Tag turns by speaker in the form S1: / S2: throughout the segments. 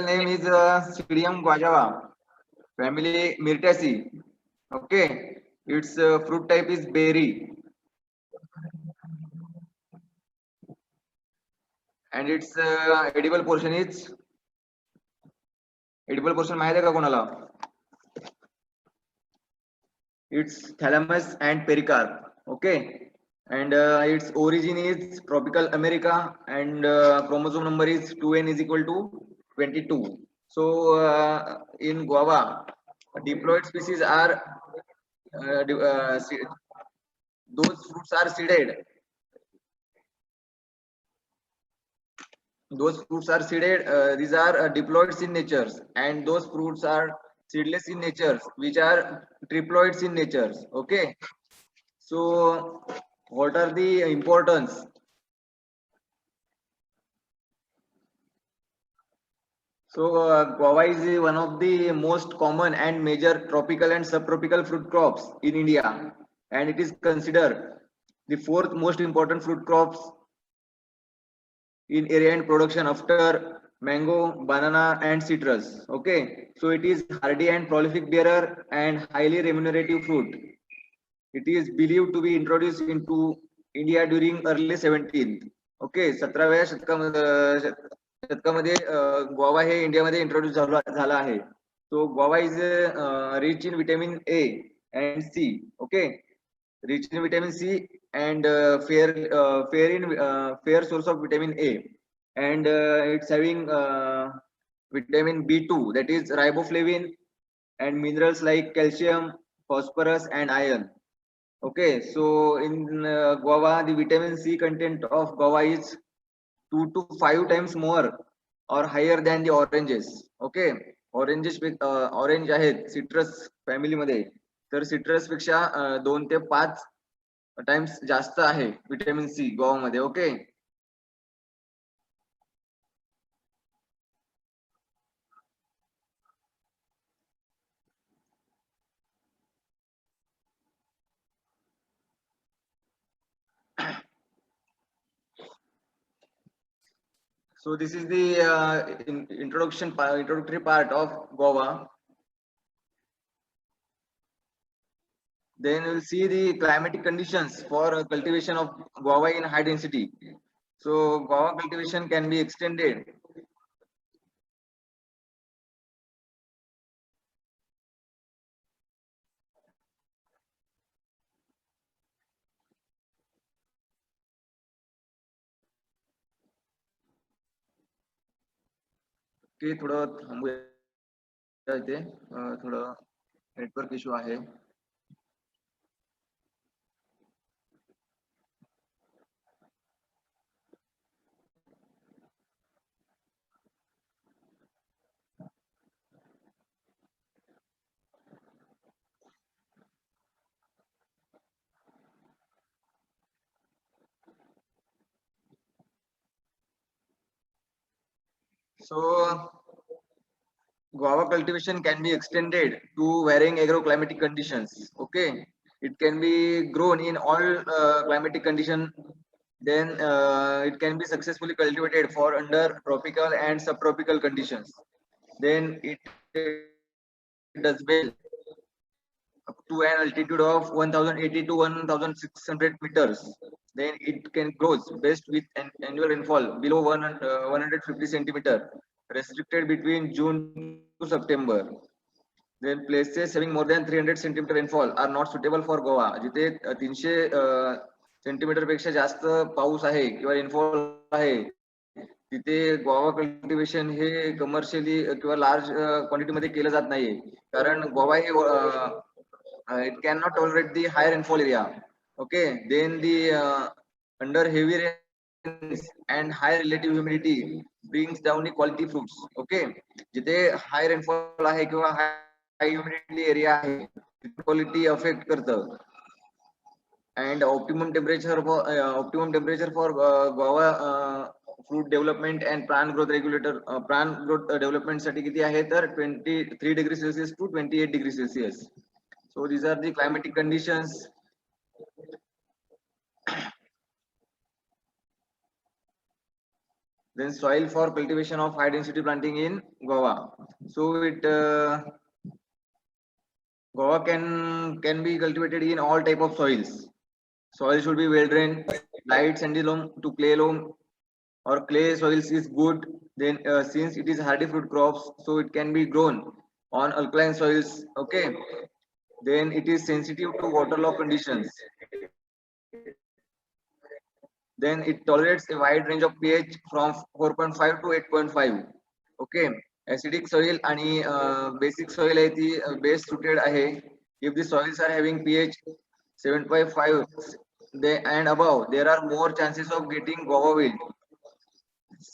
S1: name is Pseudium guajava, family Myrtaceae. Okay, its fruit type is berry, and its edible portion माहिती आहे का कोणाला? It's thalamus and pericarp. Okay, and its origin is tropical America, and chromosome number is 2n is equal to 22. So in guava, diploid species are those fruits are seeded. Those fruits are seeded. These are diploids in nature, and those fruits are seedless in nature, which are triploids in nature. Okay. So, what are the importance? So, guava is one of the most common and major tropical and subtropical fruit crops in India, and it is considered the fourth most important fruit crops in area and production after mango, banana, and citrus. Okay, so it is hardy and prolific bearer and highly remunerative fruit. It is believed to be introduced into India during early 17th. Okay 17व्या शतकामध्ये guava हे इंडियामध्ये introduce झाला आहे. So guava is rich in vitamin A and C. Okay, rich in vitamin C and fair source of vitamin A, and it's having vitamin B2, that is riboflavin, and minerals like calcium, phosphorus, and iron. Okay, so in guava, the vitamin C content of guava is 2 to 5 times more or higher than the oranges. Okay, orange आहेत citrus फॅमिलीमध्ये, तर citrus पेक्षा 2 ते 5 times जास्त आहे vitamin C गोवामध्ये. Okay, so this is the introductory part of guava. Then we'll see the climatic conditions for cultivation of guava in high density. So guava cultivation can be extended. Okay, थोडं थांबूया इथे, थोडं network issue आहे. So guava cultivation can be extended to varying agroclimatic conditions. Okay, it can be grown in all climatic condition. Then it can be successfully cultivated for under tropical and subtropical conditions. Then it does well up to an altitude of 1080 to 1600 meters. Then it can grows best with an annual rainfall below 150 centimeter, restricted between June to September. Then places having more than 300 centimeter rainfall are not suitable for Goa. जिथे 300 centimetre पेक्षा जास्त पाऊस आहे किंवा rainfall आहे, तिथे Goa cultivation हे commercially किंवा large quantity मध्ये केलं जात नाहीये. कारण गोवा हे it cannot tolerate the high rainfall area. Okay, then the under heavy rains and high relative humidity brings down the quality fruits. Okay, जिथे high rainfall आहे किंवा high humidity area आहे, quality affect करतं. And optimum temperature for guava fruit development and plant growth regulator, plant growth development साठी किती आहे तर 23 degrees Celsius to 28 degrees Celsius. So these are the climatic conditions. Then soil for cultivation of high density planting in guava. So guava can be cultivated in all type of soils. Soil should be well drained, light sandy loam to clay loam or clay soils is good. Then since it is hardy fruit crops, so it can be grown on alkaline soils. Okay. Then it is sensitive to water low conditions. Then it tolerates a wide range of pH from 4.5 to 8.5. Okay. Acidic soil आणि basic soil आहे ती best suited आहे. If the soils are having pH 7.5 and above, there are more chances of getting guava wilt.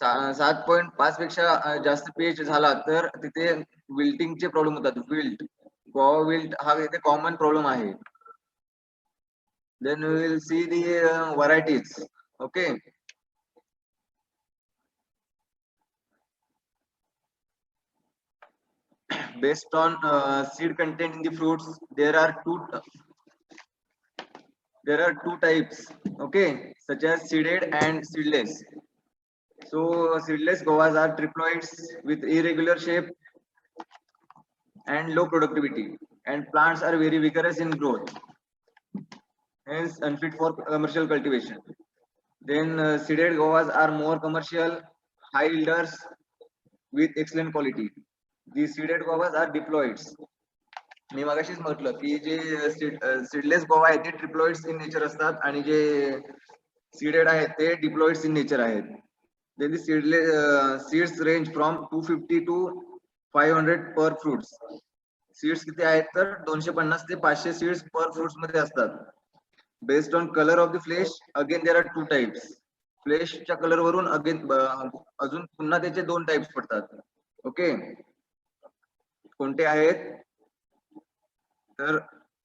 S1: 7.5 पेक्षा जास्त pH झाला तर तिथे विल्टिंगचे problem होतात. विल्ट, गुआवा विल्ट हा इथे कॉमन प्रॉब्लेम आहे. Then we will see the varieties. Okay. Based on seed content in the fruits, there are two types. Okay, such as seeded and seedless. So seedless guavas are triploids with irregular shape and low productivity, and plants are very vigorous in growth, hence unfit for commercial cultivation. Then seeded guavas are more commercial, high yielders with excellent quality. These seeded guavas are diploids. मी मगाशीच म्हटलं की जे seedless Goa आहेत ते ट्रिप्लॉइड्स in nature असतात आणि जे seeded आहेत ते डिप्लॉइड्स in nature आहेत. Then the seeds range from 250 to 500 per fruits. Seeds किती आहेत तर 250 ते 500 सीड्स पर फ्रुट्स मध्ये असतात. Based on colour of the flesh, again there are two types. फ्लेशच्या कलर वरून अगेन अजून पुन्हा त्याचे दोन टाइप्स पडतात. ओके. कोणते आहेत तर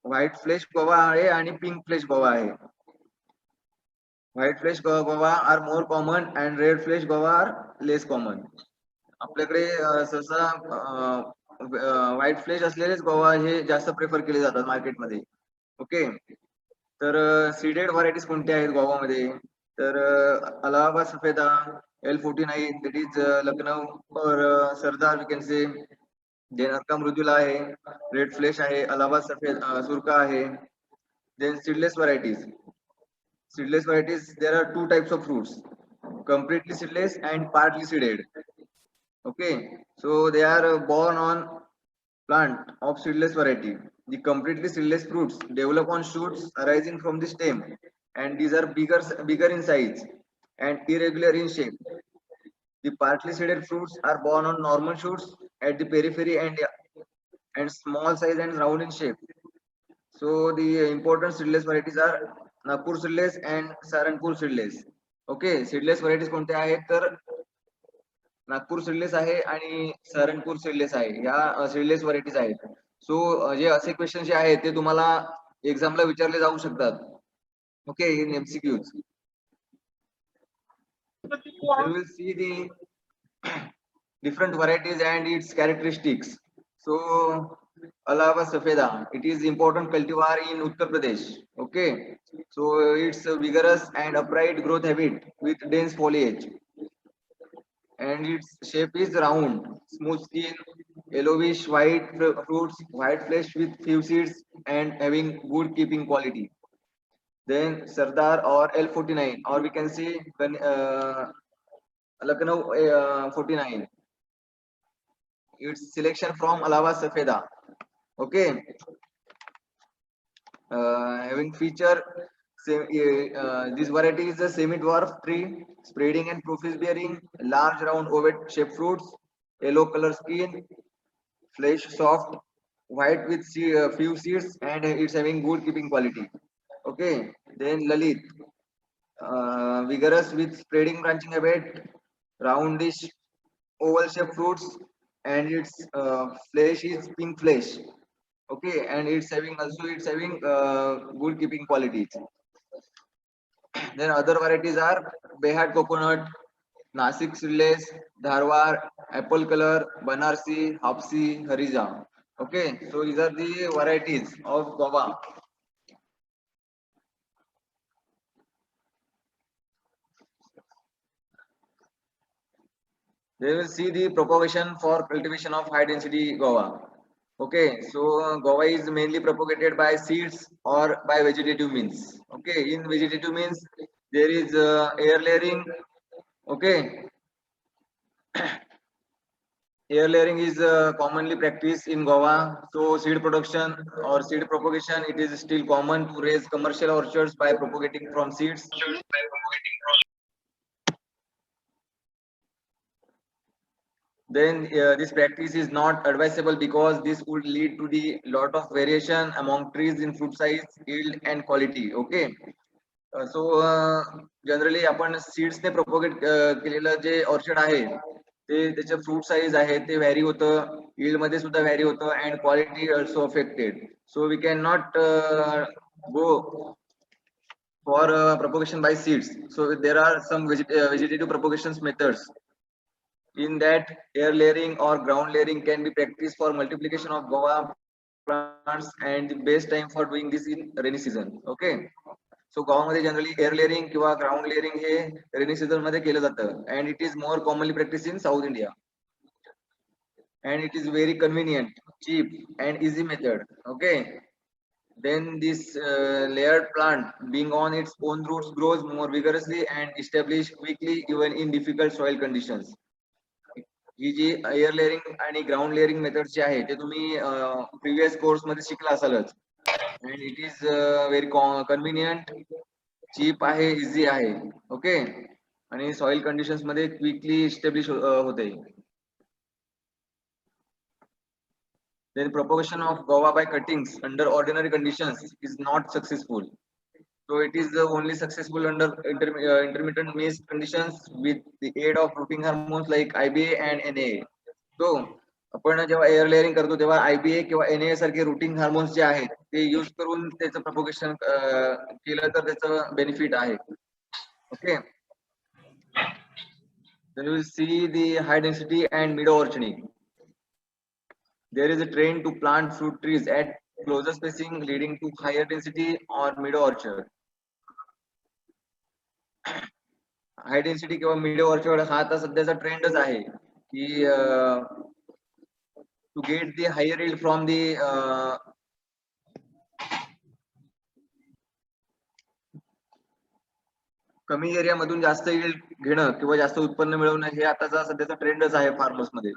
S1: व्हाईट फ्लेश गोवा आहे आणि पिंक फ्लेश गोवा आहे. White flesh guava are more common and red flesh guava are less common. आपल्याकडे सहसा व्हाईट फ्लेश असलेलेच गोवा हे जास्त प्रेफर केले जातात मार्केटमध्ये. ओके. तर सीडेड व्हरायटीज कोणत्या आहेत गोवामध्ये तर अलाहाबाद सफेदा, L49, that is लखनौ और सरदार वी कैन से. देन अर्का मृदुला आहे, रेड फ्लेश आहे, अलाहाबाद सफेद सुरका आहे. Then seedless varieties. Seedless varieties, there are two types of fruits, completely seedless and partly seeded. Okay, so they are born on plant of seedless variety. The completely seedless fruits develop on shoots arising from the stem, and these are bigger in size and irregular in shape. The partly seeded fruits are born on normal shoots at the periphery and small size and round in shape. So the important seedless varieties are Nagpur seedless and Saharanpur seedless. Okay, seedless varieties कोणते आहेत तर Nagpur seedless आहे आणि Saharanpur seedless आहे. ह्या seedless varieties आहेत. सो जे असे question जे आहेत ते तुम्हाला एक्झामला विचारले जाऊ शकतात. Okay, in MCQs. We will see the different varieties and its characteristics. So Allahabad Safeda, it is important cultivar in Uttar Pradesh. Okay, so it's a vigorous and upright growth habit with dense foliage, and its shape is round, smooth skin, yellowish white fruits, white flesh with few seeds, and having good keeping quality. Then Sardar or L49, or we can say Lucknow 49. It's selection from Allahabad Safeda. Okay. Having feature, this variety is a semi-dwarf tree, spreading and profuse bearing, large round oval shaped fruits, yellow color skin, flesh soft, white with few seeds, and it's having good keeping quality. Okay. Then Lalit, vigorous with spreading branching habit, roundish oval shaped fruits, and its flesh is pink flesh. Okay, and it's having good keeping qualities. Then other varieties are Behat coconut, Nasik seedless, Dharwar, apple color, Banarsi, Hapsi, Harija. Okay, so these are the varieties of guava. They will see the propagation for cultivation of high density guava. Okay, so guava is mainly propagated by seeds or by vegetative means. Okay, in vegetative means there is air layering. Okay, air layering is commonly practiced in guava. So seed production or seed propagation, it is still common to raise commercial orchards by propagating from seeds. Then this practice is not advisable because this would lead to the lot of variation among trees in fruit size, yield and quality. Okay. So generally आपण सीड्सने propagate केलेलं जे orchid आहे ते त्याचं fruit size आहे ते vary होतं, yield मध्ये सुद्धा व्हॅरी होतं and quality also affected. So we can not go for propagation by seeds. So there are some vegetative propagations methods. In that, air layering or ground layering can be practiced for multiplication of guava plants, and the best time for doing this in rainy season. Okay. So गावामध्ये generally air layering किंवा ground layering हे rainy season मध्ये केलं जातं and it is more commonly practice in south India and it is very convenient, cheap and easy method. Okay, then this layered plant being on its own roots grows more vigorously and establish quickly even in difficult soil conditions. ही जी air layering आणि ground layering method जे आहे ते तुम्ही previous course मध्ये शिकला असालच and it is very convenient, cheap आहे, इझी आहे. ओके, आणि सॉइल कंडिशन्स मध्ये क्विकली इस्टॅब्लिश होते. Then propagation of guava by cuttings under ordinary conditions is not successful. So it is only successful under intermittent mist conditions with the aid of rooting hormones like IBA and NA. So आपण जेव्हा air layering करतो तेव्हा IBA किंवा NA सारखे rooting hormones जे आहेत ते use करून त्याचं प्रपोगेशन केलं तर त्याचं बेनिफिट आहे. Okay, then we will see the high density and mid orchards. There is a trend to plant fruit trees at closer spacing leading to higher density or mid orchard. High density किंवा mid orchard हा आता सध्याचा ट्रेंडच आहे की to get the higher yield from the कमी area मधून जास्त यील्ड घेणं किंवा जास्त उत्पन्न मिळवणं हे आताचा सध्याचा ट्रेंडच आहे फार्मर्स मध्ये.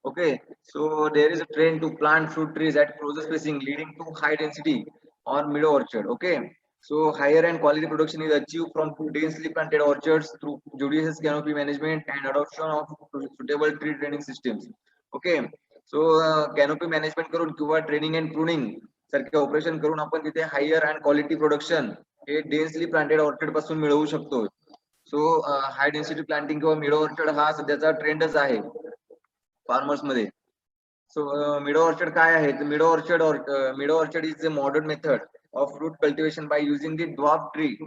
S1: Okay, so there is a trend to plant fruit trees at closer spacing leading to high density or mid orchard. Okay, so higher and quality production is achieved from densely planted orchards through judicious canopy management and adoption of suitable tree training systems. Okay, so canopy management करून किंवा training and pruning सारखे operation करून आपण तिथे higher and quality production हे densely planted orchard पासून मिळवू शकतो. सो हाय डेन्सिटी प्लांटिंग किंवा मिड ऑर्चर्ड हा सध्याचा ट्रेंडच आहे फार्मर्स मध्ये. So meadow orchard काय आहे? Meadow orchard is a modern method of fruit cultivation by using the dwarf tree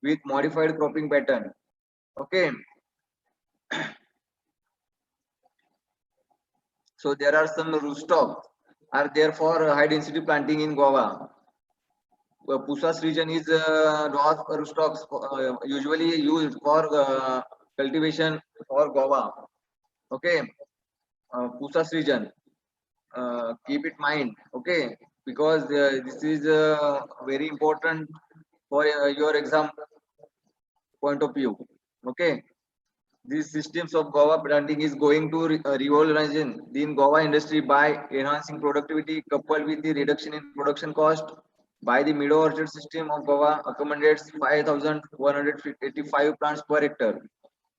S1: with modified cropping pattern. Okay. So there are some rootstocks are there for high density planting in guava. Pusas region is dwarf rootstocks usually used for cultivation for guava. Okay. Pusas region. Keep it mind, okay, because this is very important for your exam point of view. Okay, these systems of guava planting is going to revolutionize the guava industry by enhancing productivity coupled with the reduction in production cost. By the meadow orchard system of guava accommodates 5185 plants per hectare.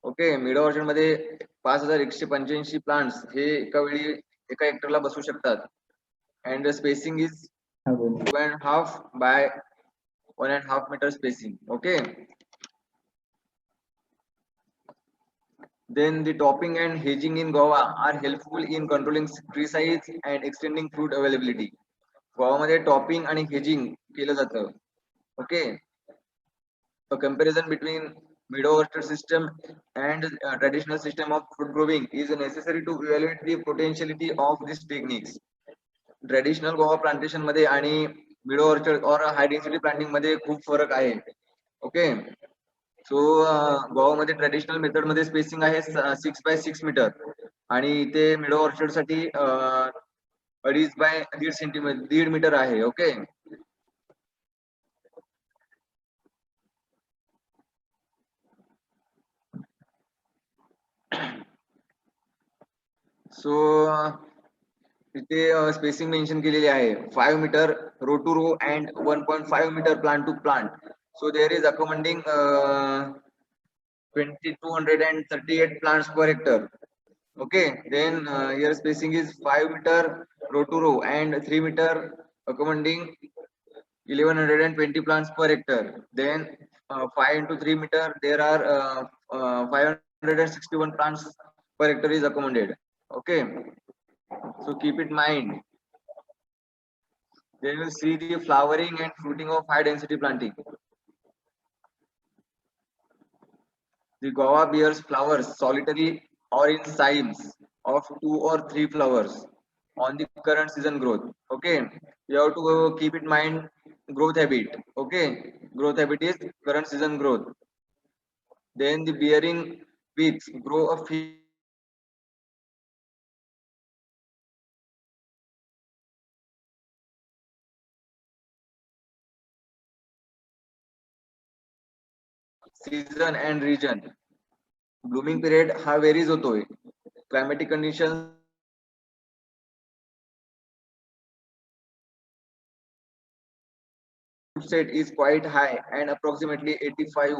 S1: Okay, mid orchard मध्ये 5185 plants हे एका वेळी एका हेक्टरला बसू शकतात. And spacing is 2.5 by 1.5 meter spacing. Okay, then the topping and hedging in guava are helpful in controlling tree size and extending fruit availability. guava मध्ये topping आणि hedging केलं जातं. Okay, a comparison between meadow orchard system and traditional system of fruit growing is necessary to evaluate the potentiality of these techniques. Traditional Goa plantation मध्ये आणि मिडो orchard और high density planting मध्ये खूप फरक आहे. ओके, सो गोवामध्ये ट्रेडिशनल मेथड मध्ये spacing आहे 6 by 6 metre आणि इथे मिडो ऑर्चर्ड साठी 2.5 by 1.5 सेंटीमीटर 1.5 मीटर आहे. ओके. सो इथे स्पेसिंग मेन्शन केलेली आहे 5 metre row to row and 1.5 metre plant to plant. So there is accommodating 238 plants per hectare. Okay, then your spacing is 5 meter row to row and 3 meter accommoding 1120 plants per hectare. Then 5 into 3 meter there are 561 plants per hectare is accommodated. Okay, so keep it mind. Then you see the flowering and fruiting of high density planting. The guava bears flowers solitary or in cymes of 2 or 3 flowers on the current season growth. Okay, you have to keep in mind growth habit. Okay, growth habit is current season growth. Then the bearing weeks grow a season and region. Blooming period हा varies होतोय. Climatic conditions set is quite high and approximately 85.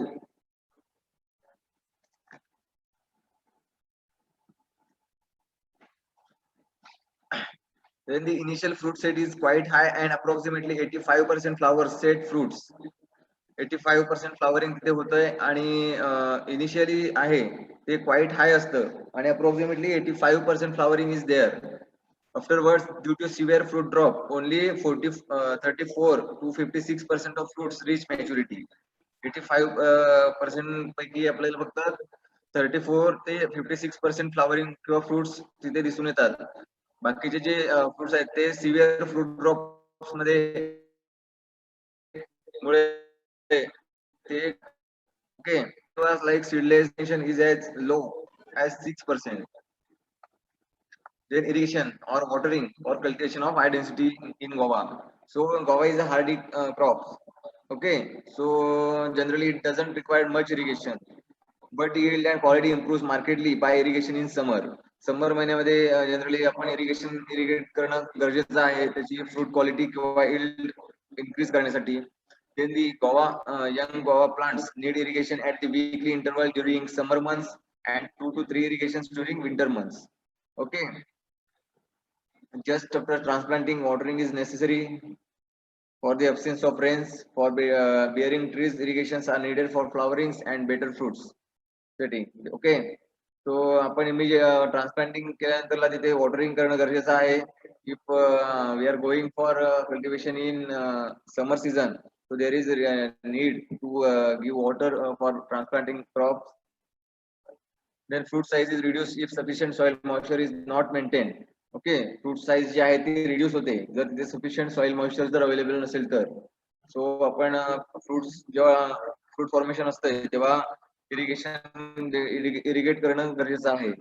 S1: Then the initial fruit set is quite high and approximately 85% flower set fruits. 85% flowering तिथे होतंय आणि initially आहे ते quiet high असतं आणि approximately 85% flowering is there. Afterwards, due to severe fruit drop, only 34 to 56% of fruits reach maturity. 85% पैकी आपल्याला फक्त 34 ते 56% फ्लॉवरिंग किंवा फ्रुट्स तिथे दिसून येतात. बाकीचे जे फ्रुट्स आहेत ते सिव्हिअर फ्रूट ड्रॉप्स मध्ये मुळे ते okay was like seedless irrigation is as low as 6%. Then irrigation or watering or cultivation of high density in guava. So guava is a hardy crop. Okay, so generally it doesn't require much irrigation, but yield and quality improves markedly by irrigation in summer. Summer महिन्यामध्ये generally आपण irrigate करणं गरजेचं आहे त्याची fruit quality किंवा yield increase करण्यासाठी. Then the young guava plants need irrigation at the weekly interval during summer months and 2 to 3 irrigations during winter months. Okay, just after transplanting, watering is necessary for the absence of rains. For bearing trees, irrigations are needed for flowerings and better fruits setting. Okay, so आपण immediate transplanting केल्यानंतर तिथे watering करणं गरजेचं आहे. If we are going for cultivation in summer season, so there is a need to give water for transplanting crops. Then fruit size is reduced if sufficient soil moisture is not maintained. Okay, fruit size जी आहे ती reduce होते जर तिथे sufficient soil moisture जर available नसेल तर. सो आपण fruits जेव्हा फ्रूट फॉर्मेशन असतंय तेव्हा इरिगेट करणं गरजेचं आहे.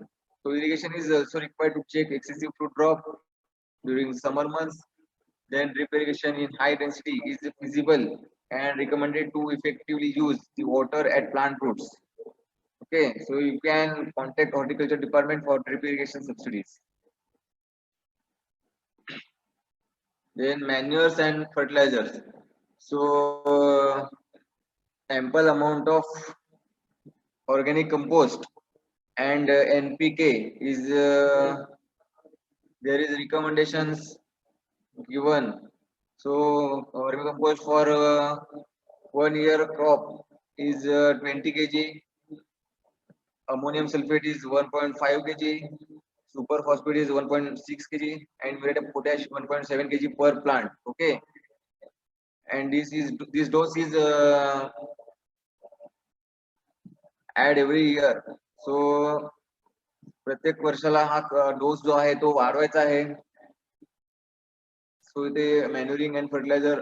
S1: So irrigation is also required to check excessive fruit drop during summer months. Then drip irrigation in high density is feasible and recommended to effectively use the water at plant roots. Okay, so you can contact horticulture department for drip irrigation subsidies. Then manures and fertilizers. So ample amount of organic compost and NPK is there is recommendations given. So vermicompost for 1 year crop is 20 kg. Ammonium sulfate is 1.5 kg. Super phosphate is 1.6 kg and muriate of potash 1.7 kg per plant. Okay, and this dose is add every year. So प्रत्येक वर्षाला हा डोस जो आहे तो वाढवायचा आहे. सो इथे मॅन्युरिंग and fertiliser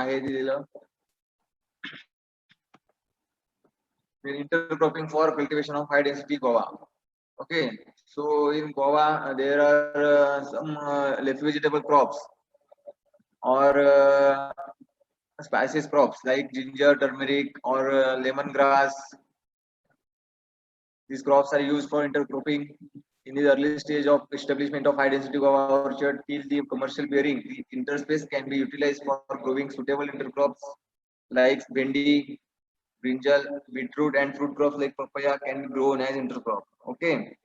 S1: आहे दिलेलं. then intercropping for cultivation of high density guava. Okay, so in guava there are some leaf vegetable crops or spices crops like ginger, turmeric, or lemongrass. These crops are used for intercropping in the early stage of establishment of high density guava orchard till the commercial bearing. The interspace can be utilized for growing suitable intercrops like bhendi, brinjal, beetroot, and fruit crops like papaya can be grown as intercrop. Okay.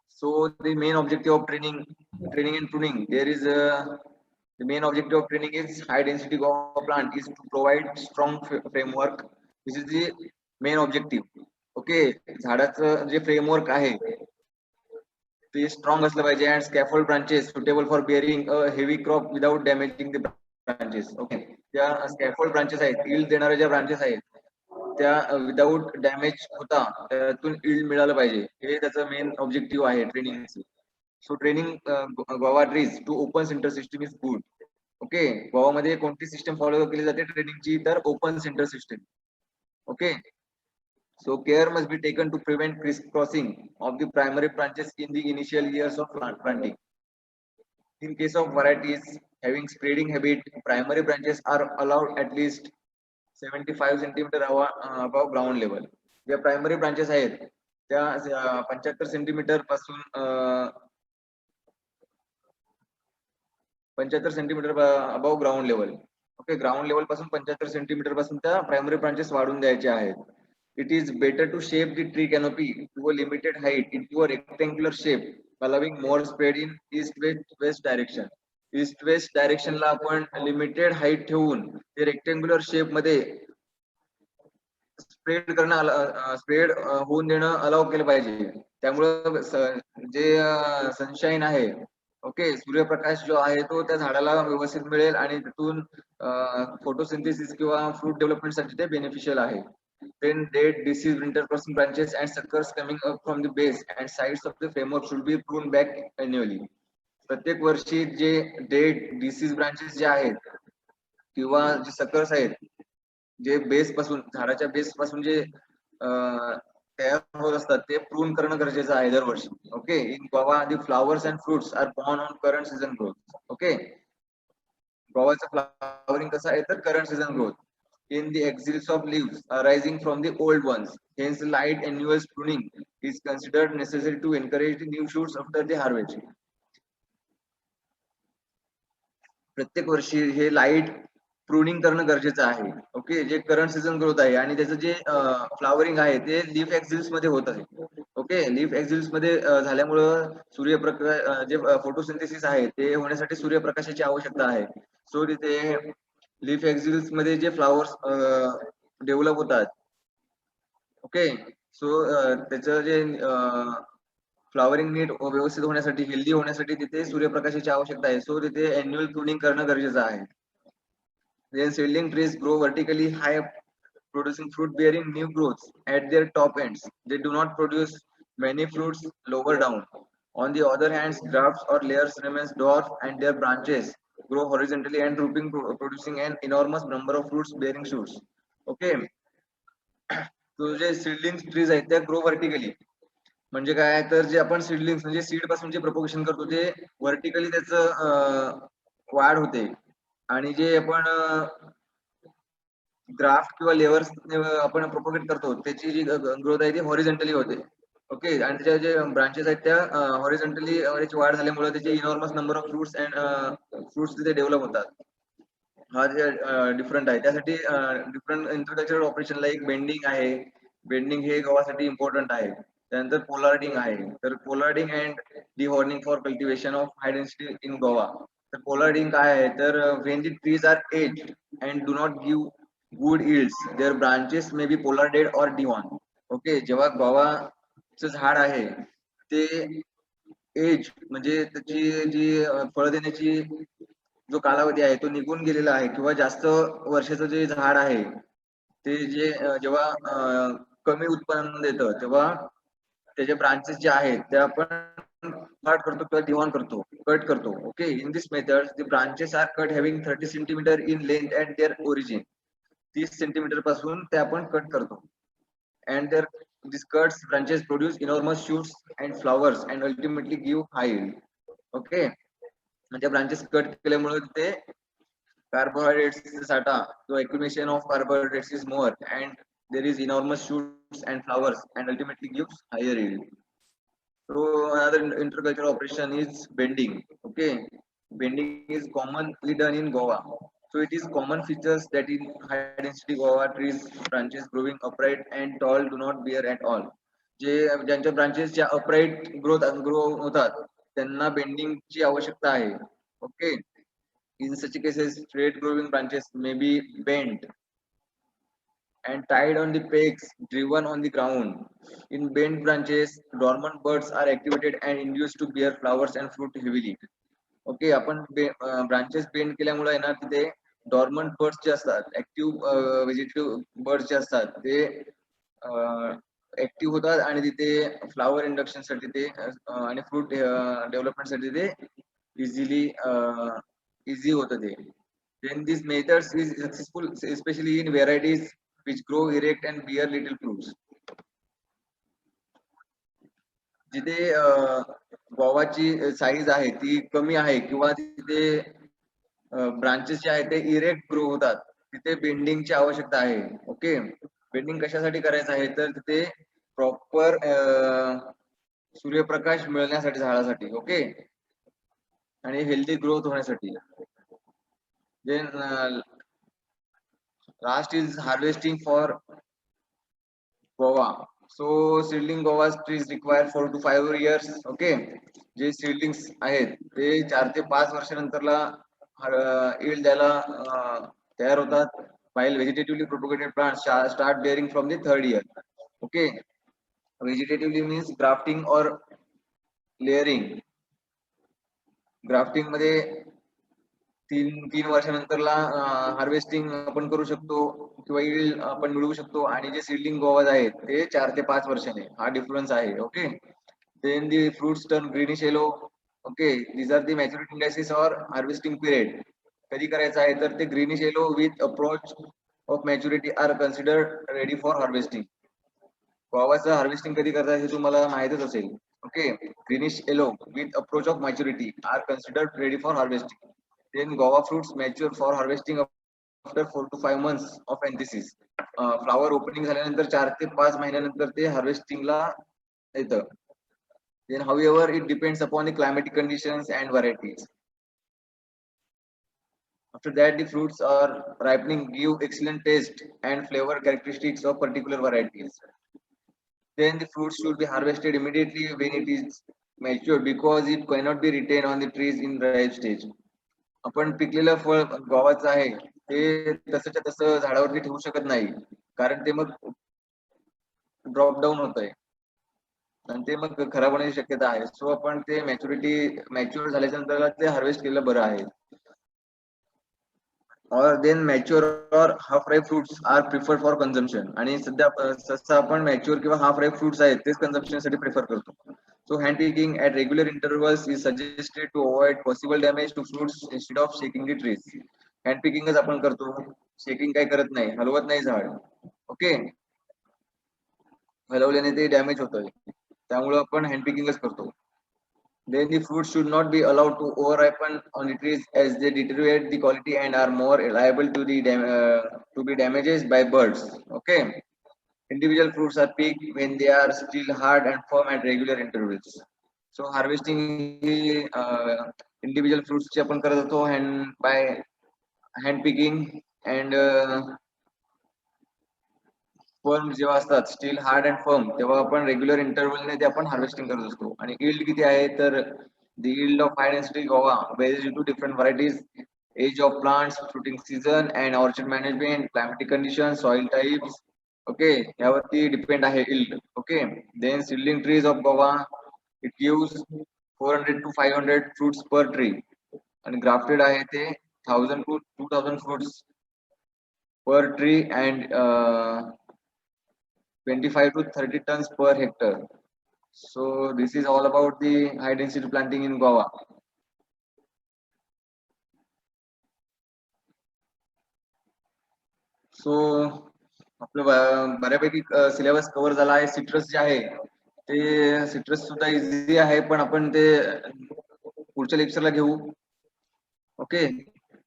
S1: So the main objective of training and pruning, there is the main objective of training is high density guava plant is to provide strong framework. This is the main objective. Okay, झाडाचं जे framework आहे ते strong असलं पाहिजे and scaffold branches suitable for bearing a heavy crop without damaging the branches. Okay, त्या scaffold branches आहेत, yield देणाऱ्या ज्या branches आहेत त्या विदाउट डॅमेज होता त्यातून इल्ड मिळालं पाहिजे, हे त्याचं मेन ऑब्जेक्टिव्ह आहे ट्रेनिंगचं. So training guava trees to open centre system is good. Okay, गोवामध्ये कोणती सिस्टम फॉलो केली जाते ट्रेनिंगची, तर open centre system. Okay, so care must be taken to prevent crisscrossing of the primary branches in the initial years of plant planting. In case of varieties having spreading habit, primary branches are allowed at least 75 centimeter above ground level. ज्या primary branches आहेत त्या 75 centimetre पासून 75 centimetre above ground level. Okay, ground level पासून 75 centimetre पासून त्या primary branches वाढून द्यायचे आहेत. It is better to shape the tree canopy to a limited height into a rectangular shape, allowing more spread in east-west direction. East-west direction ला आपण limited height ठेवून ते rectangular shape मध्ये spread करणं spread होऊन देणं अलाउ केलं पाहिजे. त्यामुळे जे सनशाईन आहे, ओके, सूर्यप्रकाश जो आहे तो त्या झाडाला व्यवस्थित मिळेल आणि तिथून फोटोसिंथेसिस किंवा फ्रूट डेव्हलपमेंट साठी ते बेनिफिशियल आहे. Then dead, diseased intercrossing branches and suckers coming up from the base and sides of the framework should be pruned back annually. प्रत्येक वर्षी जे डेड डिसीज ब्रांचेस जे आहेत किंवा जे सकर्स आहेत जे बेस पासून झाडाच्या बेस पासून जे तयार होत असतात ते प्रून करणं गरजेचं आहे दरवर्षी. Okay, in guava the flowers and fruits are borne on current season growth. Okay, गोवाचं फ्लावरिंग कसं आहे तर current season growth in the axils of leaves arising from the old ones. Hence, light annual pruning is considered necessary to encourage the new shoots after the harvest. प्रत्येक वर्षी हे light pruning करणं गरजेचं आहे. Okay, जे current season growth आहे आणि त्याचं जे flowering आहे ते लीफ एक्झिल्स मध्ये होत आहे. ओके, लीफ एक्झिल्स मध्ये झाल्यामुळं सूर्यप्रकाश जे फोटोसिंथेसिस आहे ते होण्यासाठी सूर्यप्रकाशाची आवश्यकता आहे. सो तिथे लीफ एक्झिल्स मध्ये जे फ्लावर्स डेव्हलप होतात, ओके, सो त्याचं जे फ्लावरिंग नीट व्यवस्थित होण्यासाठी हेल्दी होण्यासाठी तिथे सूर्यप्रकाशाची आवश्यकता आहे. सो तिथे अॅन्युअल प्रुनिंग करणं गरजेचं आहे. Then seedling trees grow vertically high, producing fruit-bearing new growths at their top ends. They do not produce many fruits lower down. On the other hand, grafts or layers remain dwarf and their branches grow horizontally and drooping, producing an enormous number of fruits-bearing shoots. Okay, so J seedling trees आहेत त्या grow vertically. म्हणजे काय तर जे आपण seedlings म्हणजे seed पासून जे propagation करतो ते व्हर्टिकली त्याचं वाढ होते आणि जे आपण ग्राफ्ट किंवा लेवर्स आपण प्रोपोगेट करतो त्याची जी ग्रोथ आहे ती हॉरिझॉन्टली होते. ओके, आणि त्याच्या जे ब्रांचेस आहेत त्या हॉरिझॉन्टली त्याची वाढ झाल्यामुळे त्याचे enormous number of fruits and fruits तिथे डेव्हलप होतात. हा जे डिफरंट आहे त्यासाठी different introduction operation like bending आहे. बेंडिंग हे गव्हासाठी इम्पॉर्टंट आहे. त्यानंतर पोलार्डिंग आहे. तर pollarding and dehorning for cultivation of high density in guava. तर पोलार्डिंग काय आहे तर when the trees are age and do not give good yields their branches may be pollarded or dehorn. Okay, जेव्हा गोवाचं झाड आहे ते एज म्हणजे त्याची जी फळ देण्याची जो कालावधी आहे तो निघून गेलेला आहे किंवा जास्त वर्षाचं जे झाड आहे ते जे जेव्हा कमी उत्पन्न देतं तेव्हा त्याचे ब्रांचेस जे आहेत ते आपण कट करतो किंवा डिव्हॉन करतो, कट करतो. Okay, in this method the branches are cut having 30 centimetre in length at their origin. 30 centimetre पासून ते आपण कट करतो. And these cuts branches produce enormous shoots and flowers and ultimately give high yield. Okay, म्हणजे branches cut केल्यामुळे ते carbohydrates साठा, so accumulation of carbohydrates is more and there is enormous shoots and flowers and ultimately gives higher yield. So another intercultural operation is bending. Okay, bending is commonly done in Goa. So it is common features that in high density Goa trees branches growing upright and tall do not bear at all. जे ज्यांच्या branches ज्या upright grow होतात त्यांना bending ची आवश्यकता आहे. Okay, in such cases straight growing branches may B bend and tied on the pegs driven on the ground. In bent branches, dormant buds are activated and induced to bear flowers and fruit heavily. Okay, आपण branches bend केल्यामुळे आहे ना तिथे dormant birds जे असतात, active vegetative birds जे असतात ते active होतात आणि तिथे फ्लावर इंडक्शन साठी ते आणि फ्रूट डेव्हलपमेंट साठी ते इझी होतं ते. Then these methods is successful especially in varieties which grow erect and bear little fruits. जिथे गोवाची साईज आहे ती कमी आहे किंवा तिथे ब्रांचेस जे आहेत ते इरेक्ट ग्रो होतात तिथे बेंडिंगची आवश्यकता आहे. ओके, बेंडिंग कशासाठी करायचं आहे तर तिथे प्रॉपर सूर्यप्रकाश मिळण्यासाठी झाडासाठी. ओके, आणि हेल्दी ग्रोथ होण्यासाठी. Then last is harvesting for guava. So seedling guava trees require 4 to 5 years. Okay, जे सीडलिंग्स आहेत ते 4 ते 5 वर्षानंतरला यील्ड द्यायला तयार होतात. while vegetatively propagated plants start bearing from the 3rd year. Okay, vegetatively means grafting or layering. Grafting मध्ये 3 वर्षानंतरला harvesting आपण करू शकतो किंवा यील्ड आपण मिळवू शकतो आणि जे सीडलिंग गोवाज आहेत ते 4 ते 5 वर्षाने. हा डिफरन्स आहे. Okay, then the fruits turn greenish yellow. Okay, these are the maturity indices और हार्वेस्टिंग पिरियड. कधी करायचं आहे तर ते greenish yellow with approach of maturity are considered ready for harvesting. गोवाचं हार्वेस्टिंग कधी करतात हे तुम्हाला माहितच असेल. Okay, greenish yellow with approach of maturity are considered ready for harvesting. Then guava fruits mature for harvesting after 4 to 5 months of anthesis. Flower opening झाल्यानंतर 4 ते 5 महिन्यानंतर ते हार्वेस्टिंगला येतं. Then however it depends upon the climatic conditions and varieties. After that the fruits are ripening give excellent taste and flavor characteristics of particular varieties. Then the fruits should be harvested immediately when it is mature because it cannot be retained on the trees in ripe stage. आपण पिकलेलं फळ गव्हाचं आहे ते तसंच्या तसं झाडावरती ठेवू शकत नाही कारण ते मग ड्रॉप डाऊन होत आहे आणि ते मग खराब होण्याची शक्यता आहे. सो आपण ते मॅच्युअर झाल्याच्या नंतर ते हार्वेस्ट केलेलं बरं आहे. और देन मॅच्युअर और half ripe fruits are preferred for consumption. आणि सध्या सध्या आपण मॅच्युअर किंवा हाफ राईप फ्रुट्स आहेत तेच कन्झम्पशन साठी प्रिफर करतो. So hand picking at regular intervals is suggested to avoid possible damage to fruits instead of shaking the trees. Hand picking आपण करतो, शेकिंग काय करत नाही, हलवत नाही झाड. ओके, हलवल्याने ते डॅमेज होतंय त्यामुळे आपण हँड पिकिंगच करतो. Then the fruits should not be allowed to overripen on the trees as they deteriorate the quality and are more liable to be damaged by birds. Okay, individual fruits are picked when they are still hard and firm at regular intervals. So harvesting individual fruits ची आपण करत होतो by hand picking and firm जेव्हा असतात steel hard and firm तेव्हा आपण regular इंटरव्हलने ते आपण हार्वेस्टिंग करत असतो. आणि यील्ड किती आहे तर the yield of high density guava varies due to different varieties, age of plants, fruiting season and orchard management, climatic condition, soil types. Okay, यावरती डिपेंड आहे yield. Okay, then seedling trees of guava it gives 400 to 500 fruits per tree आणि grafted आहे ते 1000 to 2000 fruits per tree and 25 to 30 tons per hectare. So this is all about the high density planting in Goa. सो आपलं बऱ्यापैकी syllabus cover झाला आहे. Citrus जे आहे ते citrus सुद्धा इझी आहे, पण आपण ते पुढच्या लेक्चरला घेऊ. ओके,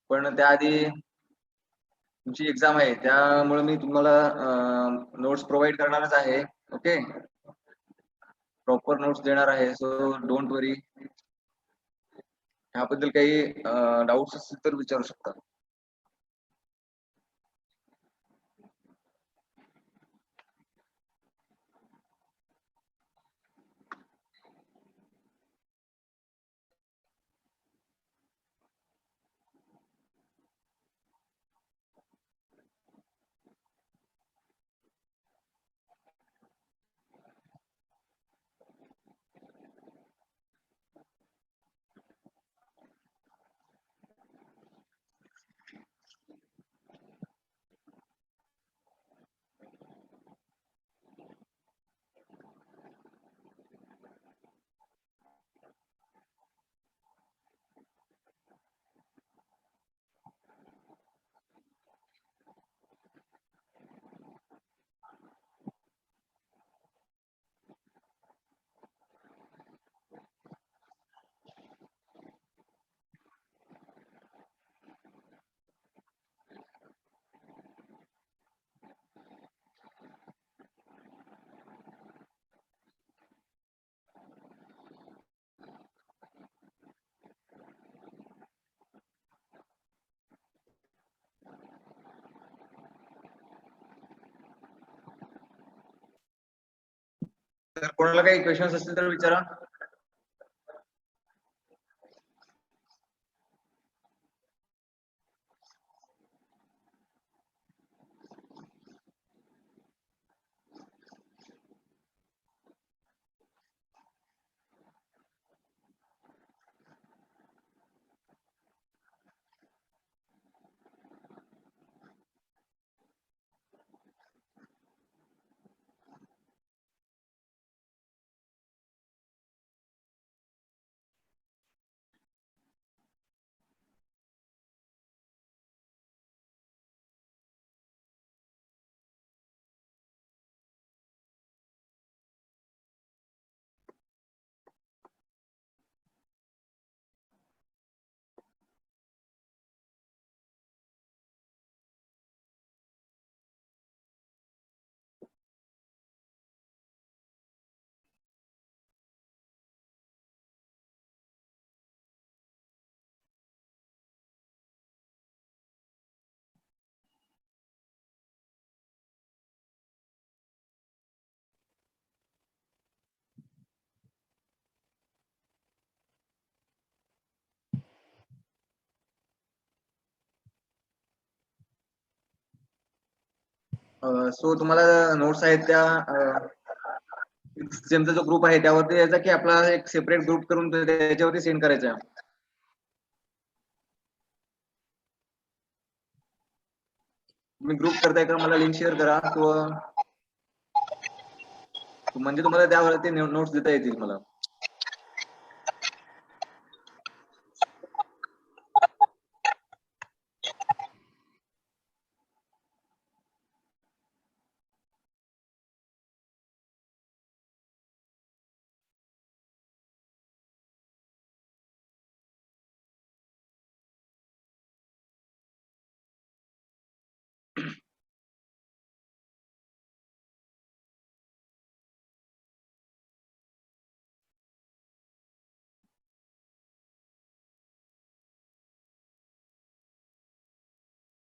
S1: पण त्याआधी तुमची एक्झाम आहे, त्यामुळे मी तुम्हाला नोट्स प्रोव्हाइड करणारच आहे. ओके, प्रॉपर नोट्स देणार आहे. So don't worry. ह्याबद्दल काही डाऊट्स असतील तर विचारू शकता. तर कोणाला काही क्वेश्चन्स असतील तर विचारा. सो तुम्हाला नोट्स आहेत त्या सेमचा जो ग्रुप आहे त्यावरती यायचा, की आपला एक सेपरेट ग्रुप करून त्याच्यावरती सेंड करायचा. तुम्ही ग्रुप करताय का? मला लिंक शेअर करा, म्हणजे तुम्हाला त्यावरती नोट्स देता येतील मला.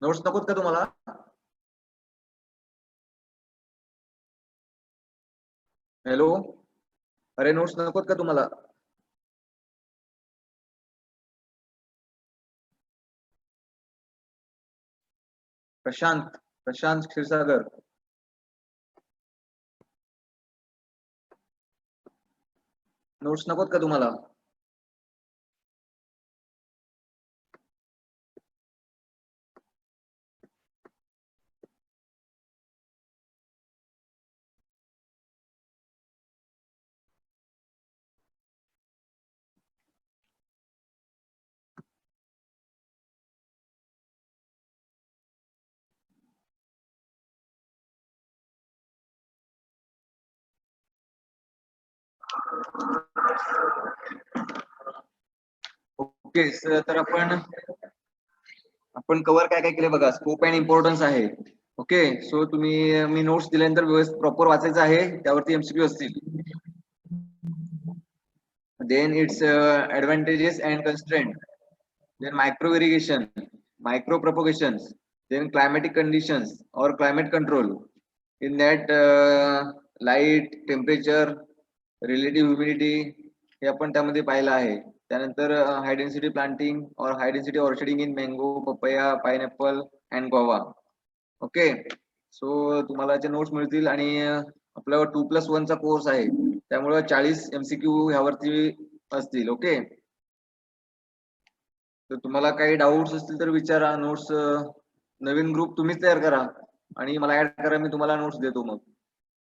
S1: नोट्स नकोत का तुम्हाला? हॅलो, अरे नोट्स नकोत का तुम्हाला? प्रशांत प्रशांत क्षीरसागर, नोट्स नकोत का तुम्हाला? ओके सर, तर आपण कव्हर काय काय केले बघा. स्कोप अँड इम्पॉर्टन्स आहे. ओके, सो तुम्ही मी नोट्स दिल्यानंतर व्यवस्थित प्रॉपर वाचायचं आहे, त्यावरती एमसीक्यू असतील. Then its advantages and constraint, then micro irrigation, micro propagations, then climatic conditions or climate control. In that light, temperature, relative humidity हे आपण त्यामध्ये पाहिलं आहे. त्यानंतर हाय डेन्सिटी प्लांटिंग और high density orcharding in mango, papaya, pineapple and guava. Okay, so तुम्हाला याचे notes मिळतील आणि आपला 2+1 चा कोर्स आहे, त्यामुळे 40 एमसीक्यू ह्यावरती असतील. ओके, तर तुम्हाला काही डाऊट्स असतील तर विचारा. नोट्स नवीन ग्रुप तुम्हीच तयार करा आणि मला ऍड करा, मी तुम्हाला नोट्स देतो मग.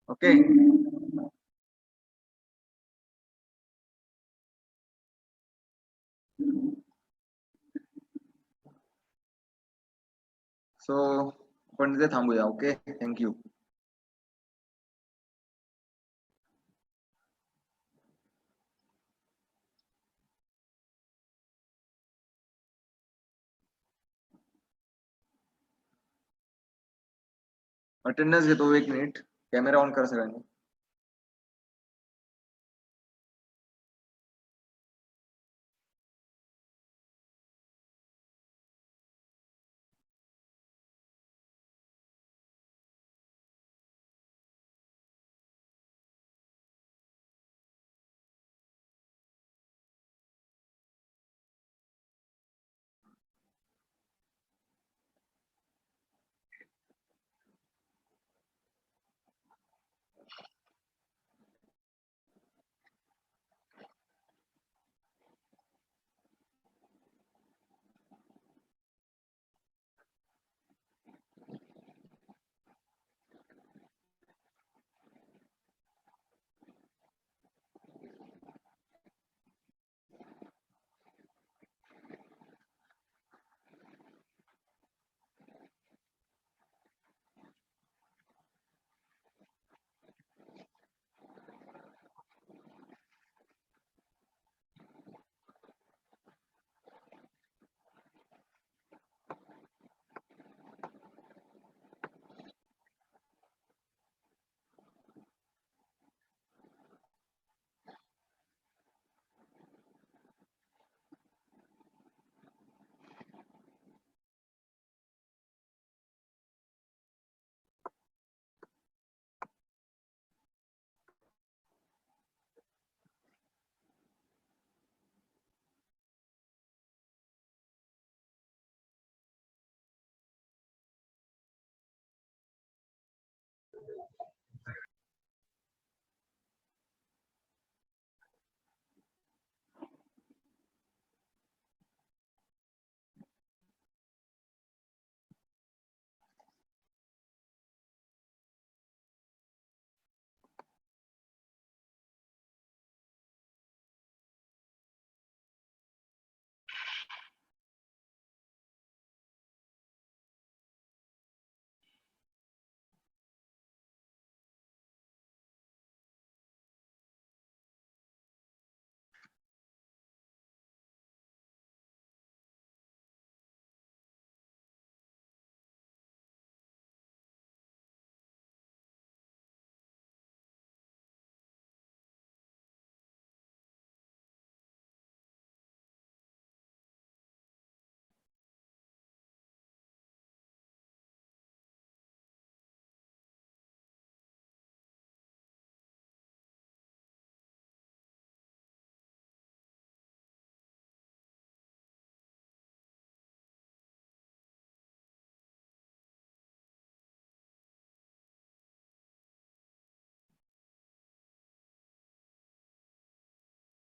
S1: ओके, सो आपण तिथे थांबूया. Okay, thank you. अटेंडन्स घेतो, 1 मिनिट. कॅमेरा ऑन करा सगळ्यांनी.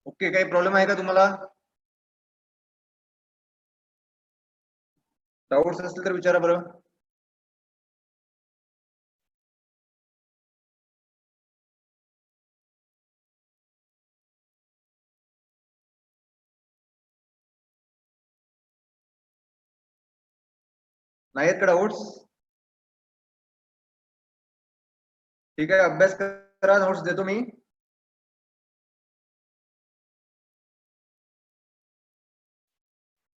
S1: ओके, काही प्रॉब्लेम आहे का तुम्हाला? डाऊट्स असतील तर विचारा बरं. नाही आहेत का डाऊट्स? ठीक आहे, अभ्यास करा, नोट्स देतो मी.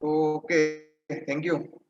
S1: Okay, thank you.